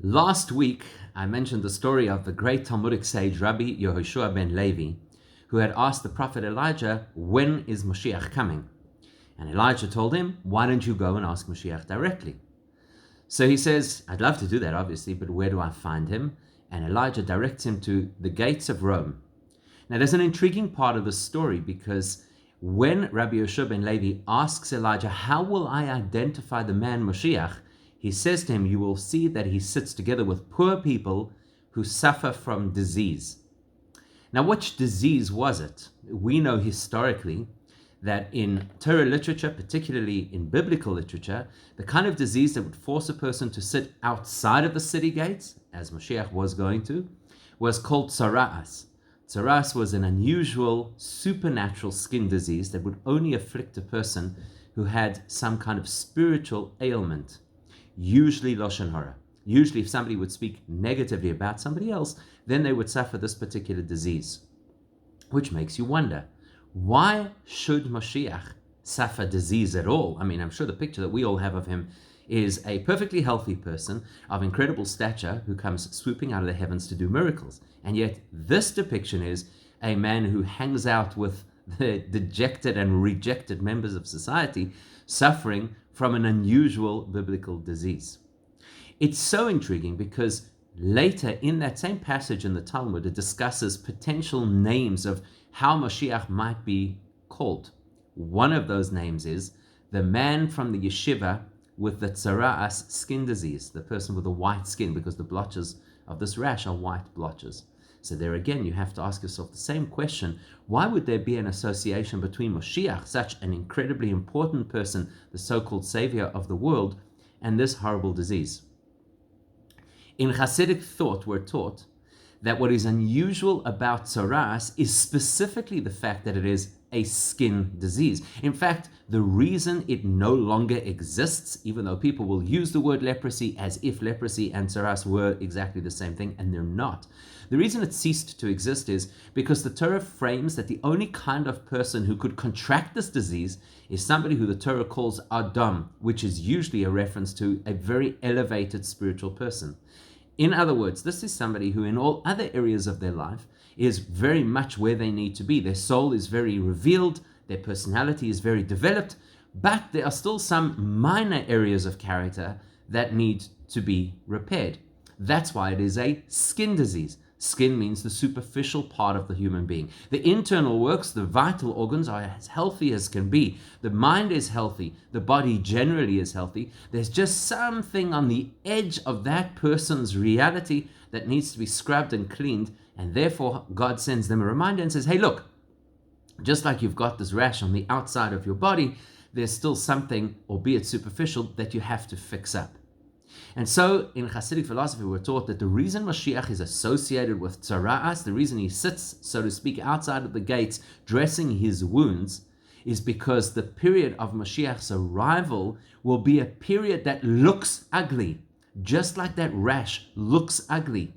Last week, I mentioned the story of the great Talmudic sage Rabbi Yehoshua ben Levi, who had asked the prophet Elijah, when is Moshiach coming? And Elijah told him, why don't you go and ask Moshiach directly? So he says, I'd love to do that, obviously, but where do I find him? And Elijah directs him to the gates of Rome. Now, there's an intriguing part of the story, because when Rabbi Yehoshua ben Levi asks Elijah, how will I identify the man Moshiach? He says to him, you will see that he sits together with poor people who suffer from disease. Now, which disease was it? We know historically that in Torah literature, particularly in biblical literature, the kind of disease that would force a person to sit outside of the city gates, as Moshiach was going to, was called tzara'as. Tzara'as was an unusual, supernatural skin disease that would only afflict a person who had some kind of spiritual ailment, usually lashon hara. Usually if somebody would speak negatively about somebody else, then they would suffer this particular disease. Which makes you wonder, why should Moshiach suffer disease at all? I mean, I'm sure the picture that we all have of him is a perfectly healthy person of incredible stature who comes swooping out of the heavens to do miracles. And yet this depiction is a man who hangs out with the dejected and rejected members of society, suffering from an unusual biblical disease. It's so intriguing because later in that same passage in the Talmud, it discusses potential names of how Moshiach might be called. One of those names is the man from the yeshiva with the tzara'as skin disease, the person with the white skin, because the blotches of this rash are white blotches. So there again, you have to ask yourself the same question. Why would there be an association between Moshiach, such an incredibly important person, the so-called savior of the world, and this horrible disease? In Hasidic thought, we're taught that what is unusual about tzara'as is specifically the fact that it is a skin disease. In fact, the reason it no longer exists, even though people will use the word leprosy as if leprosy and tzara'as were exactly the same thing, and they're not. The reason it ceased to exist is because the Torah frames that the only kind of person who could contract this disease is somebody who the Torah calls Adam, which is usually a reference to a very elevated spiritual person. In other words, this is somebody who in all other areas of their life is very much where they need to be. Their soul is very revealed, their personality is very developed, but there are still some minor areas of character that need to be repaired. That's why it is a skin disease. Skin means the superficial part of the human being. The internal works, the vital organs are as healthy as can be. The mind is healthy. The body generally is healthy. There's just something on the edge of that person's reality that needs to be scrubbed and cleaned. And therefore, God sends them a reminder and says, hey, look, just like you've got this rash on the outside of your body, there's still something, albeit superficial, that you have to fix up. And so in Hasidic philosophy, we're taught that the reason Moshiach is associated with tzara'as, the reason he sits, so to speak, outside of the gates, dressing his wounds, is because the period of Moshiach's arrival will be a period that looks ugly, just like that rash looks ugly.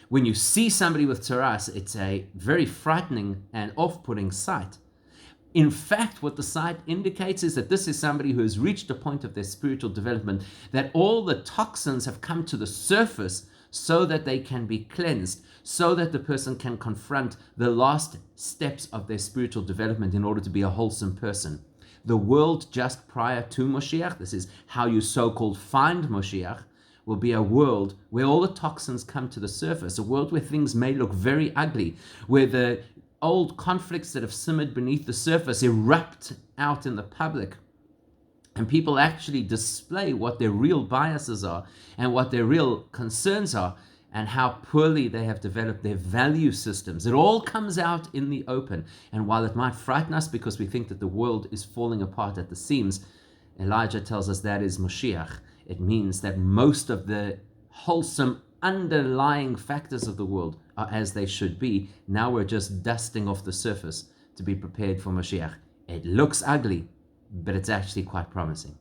When you see somebody with tzara'as, it's a very frightening and off-putting sight. In fact, what the sight indicates is that this is somebody who has reached a point of their spiritual development, that all the toxins have come to the surface so that they can be cleansed, so that the person can confront the last steps of their spiritual development in order to be a wholesome person. The world just prior to Moshiach, this is how you so-called find Moshiach, will be a world where all the toxins come to the surface, a world where things may look very ugly, where the old conflicts that have simmered beneath the surface erupt out in the public, and people actually display what their real biases are and what their real concerns are and how poorly they have developed their value systems. It all comes out in the open, and while it might frighten us because we think that the world is falling apart at the seams, Elijah tells us that is Moshiach. It means that most of the wholesome underlying factors of the world are as they should be. Now we're just dusting off the surface to be prepared for Moshiach. It looks ugly, but it's actually quite promising.